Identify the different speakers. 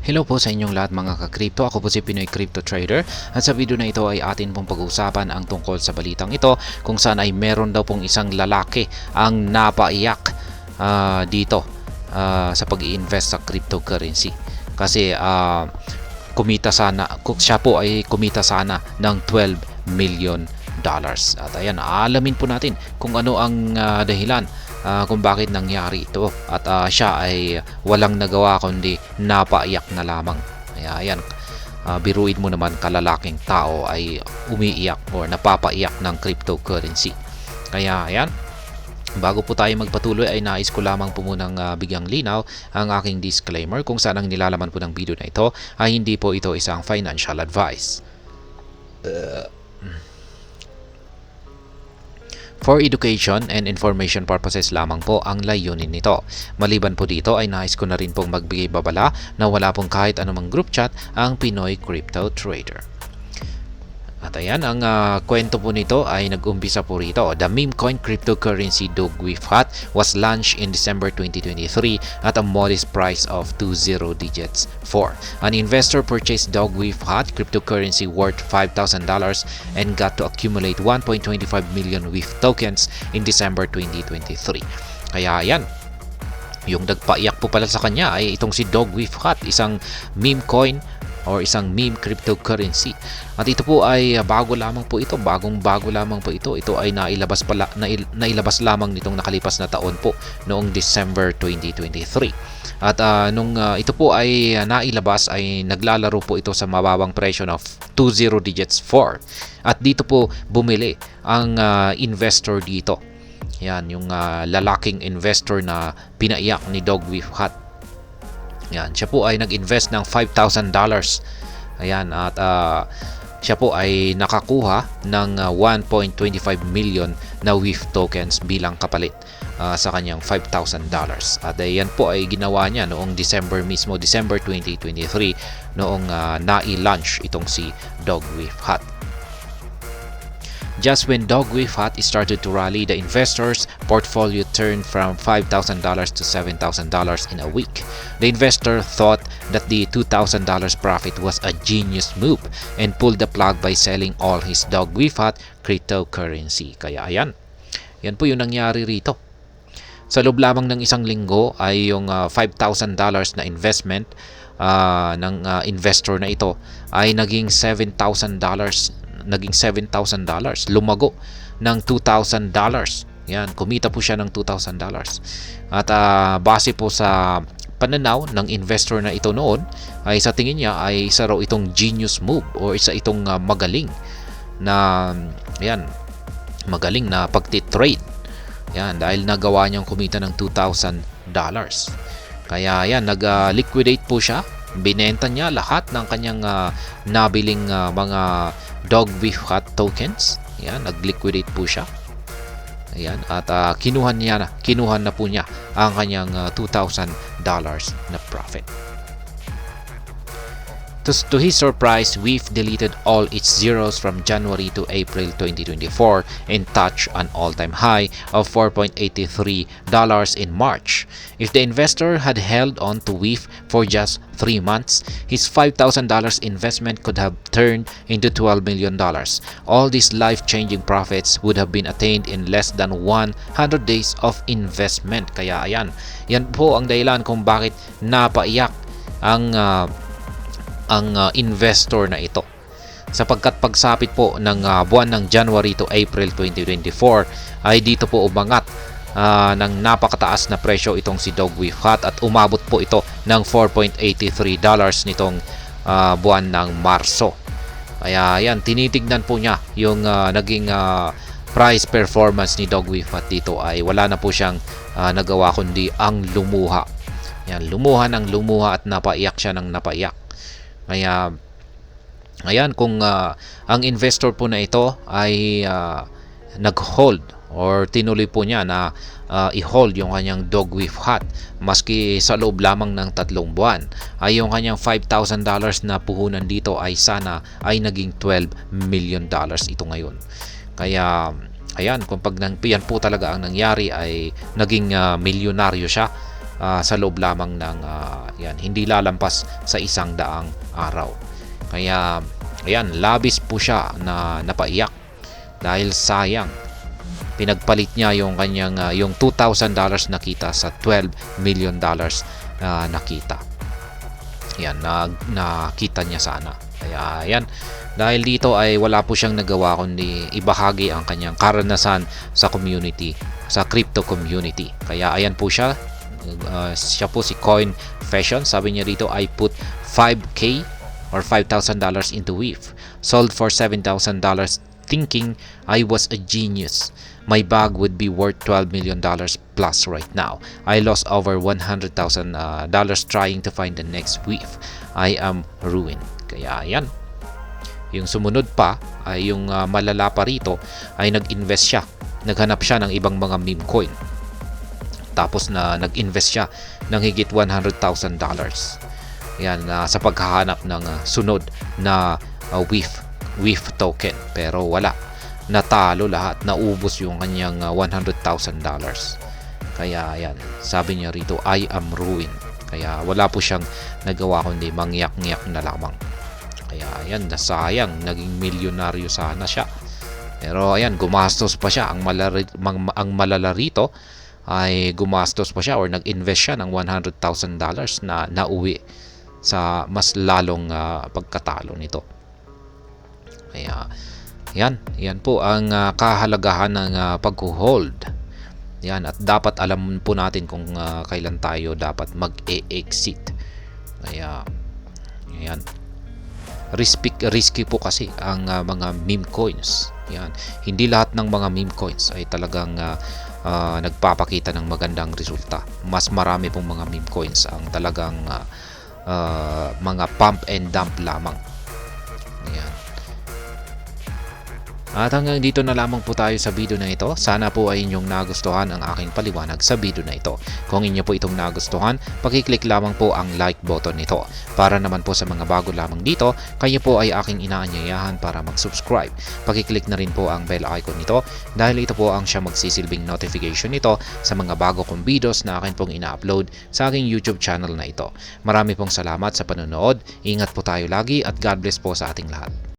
Speaker 1: Hello po sa inyong lahat mga ka-crypto. Ako po si Pinoy Crypto Trader at sa video na ito ay atin pong pag-uusapan ang tungkol sa balitang ito kung saan ay meron daw pong isang lalaki ang napaiyak dito sa pag-i-invest sa cryptocurrency. Kasi siya po ay kumita sana ng $12 million. At ayan, alamin po natin kung ano ang dahilan kung bakit nangyari ito at siya ay walang nagawa kundi napaiyak na lamang. Ayan, biruin mo naman kalalaking tao ay umiiyak or napapaiyak ng cryptocurrency. Kaya ayan, bago po tayo magpatuloy ay nais ko lamang po munang bigyang linaw ang aking disclaimer kung saan ang nilalaman po ng video na ito ay hindi po ito isang financial advice. For education and information purposes lamang po ang layunin nito. Maliban po dito ay nais ko na rin pong magbigay babala na wala pong kahit anumang group chat ang Pinoy Crypto Trader. At ayan, ang kwento po nito ay nag-umpisa po rito. The meme coin cryptocurrency Dogwifhat was launched in December 2023 at a modest price of 20 digits 4. An investor purchased Dogwifhat cryptocurrency worth $5,000 and got to accumulate 1.25 million WIF tokens in December 2023. Kaya ayan, yung nagpaiyak po pala sa kanya ay itong si Dogwifhat, isang meme coin or isang meme cryptocurrency. At ito po ay bagong bago lamang po ito. Ito ay nailabas lamang nitong nakalipas na taon po noong December 2023. At nung ito po ay nailabas ay naglalaro po ito sa mababang presyo ng 20 digits 4. At dito po bumili ang investor dito. Yan, yung lalaking investor na pinaiyak ni Dogwifhat. Yan, siya po ay nag-invest ng $5,000. Ayan, at siya po ay nakakuha ng 1.25 million na WIF tokens bilang kapalit sa kanyang $5,000. At yan po ay ginawa niya noong December 2023 noong na-i-launch itong si Dogwifhat. Just when Dogwifhat started to rally, the investors' portfolio turned from $5,000 to $7,000 in a week. The investor thought that the $2,000 profit was a genius move and pulled the plug by selling all his Dogwifhat cryptocurrency. Kaya ayan, yan po yung nangyari rito. Sa loob lamang ng isang linggo ay yung $5,000 na investment ng investor na ito ay naging $7,000. Lumago ng $2,000. Yan, kumita po siya ng $2,000. At base po sa pananaw ng investor na ito noon, ay sa tingin niya ay isa raw itong genius move o isa itong magaling na pagtitrade. Yan, dahil nagawa niyang kumita ng $2,000. Kaya yan, nag-liquidate po siya. Binenta niya lahat ng kanyang nabiling mga Dogwifhat tokens. Ayan, nag-liquidate po siya. Ayan, at kinuha na po niya ang kanyang $2,000 na profit. To his surprise, WIF deleted all its zeros from January to April 2024 and touched an all-time high of $4.83 in March. If the investor had held on to WIF for just 3 months, his $5,000 investment could have turned into $12 million. All these life-changing profits would have been attained in less than 100 days of investment. Kaya ayan, yan po ang dahilan kung bakit napaiyak ang investor na ito, sapagkat pagsapit po ng buwan ng January to April 2024 ay dito po umangat ng napakataas na presyo itong si Dogwifhat at umabot po ito ng $4.83 nitong buwan ng Marso. Kaya yan, tinitignan po niya yung naging price performance ni Dogwifhat dito ay wala na po siyang nagawa kundi ang lumuha. Yan, lumuha at napaiyak siya ng napaiyak. Kaya ayan, kung ang investor po na ito ay nag-hold or tinuloy po niya na i-hold yung kanyang Dogwifhat maski sa loob lamang ng 3 buwan, ay yung kanyang $5,000 na puhunan dito ay sana ay naging $12 million ito ngayon. Kaya ayan, kung yan po talaga ang nangyari ay naging milyonaryo siya sa loob lamang ng hindi lalampas sa 100 araw. Kaya ayan, labis po siya na napaiyak dahil sayang pinagpalit niya yung kanyang yung $2,000 na kita sa $12 million na kita. Yan, nakita niya sana. Kaya yan, dahil dito ay wala po siyang nagawa kundi ibahagi ang kanyang karanasan sa community, sa crypto community. Kaya ayan po siya, siya po si Coin Fashion. Sabi niya dito, I put 5K or $5,000 into WIF, sold for $7,000 thinking I was a genius. My bag would be worth $12 million plus right now. I lost over $100,000 trying to find the next WIF. I am ruined. Kaya yan. Yung sumunod pa ay yung malala pa rito ay nag-invest siya. Naghanap siya ng ibang mga meme coin. Tapos nag-invest siya ng higit $100,000. Yan, sa paghahanap ng sunod na WIF token, pero wala, natalo lahat, naubos yung kanyang $100,000. Kaya yan, sabi niya rito, I am ruined. Kaya wala po siyang nagawa kundi mangyak-ngyak na lamang. Kaya yan, nasayang, naging milyonaryo sana siya, pero ayan, gumastos pa siya. Ang malala rito ay gumastos pa siya or nag-invest siya ng $100,000 na nauwi sa mas lalong pagkatalo nito. Kaya yan po ang kahalagahan ng pag-hold. Yan, at dapat alam po natin kung kailan tayo dapat mag-exit. Kaya yan, risky po kasi ang mga meme coins. Yan, hindi lahat ng mga meme coins ay talagang nagpapakita ng magandang resulta. Mas marami pong mga meme coins ang talagang mga pump and dump lamang. Ayan. At hanggang dito na lamang po tayo sa video na ito. Sana po ay inyong nagustuhan ang aking paliwanag sa video na ito. Kung inyo po itong nagustuhan, pakiclick lamang po ang like button nito. Para naman po sa mga bago lamang dito, kayo po ay aking inaanyayahan para mag-subscribe. Pakiclick na rin po ang bell icon nito dahil ito po ang siya magsisilbing notification nito sa mga bago kong videos na akin pong ina-upload sa aking YouTube channel na ito. Marami pong salamat sa panonood. Ingat po tayo lagi at God bless po sa ating lahat.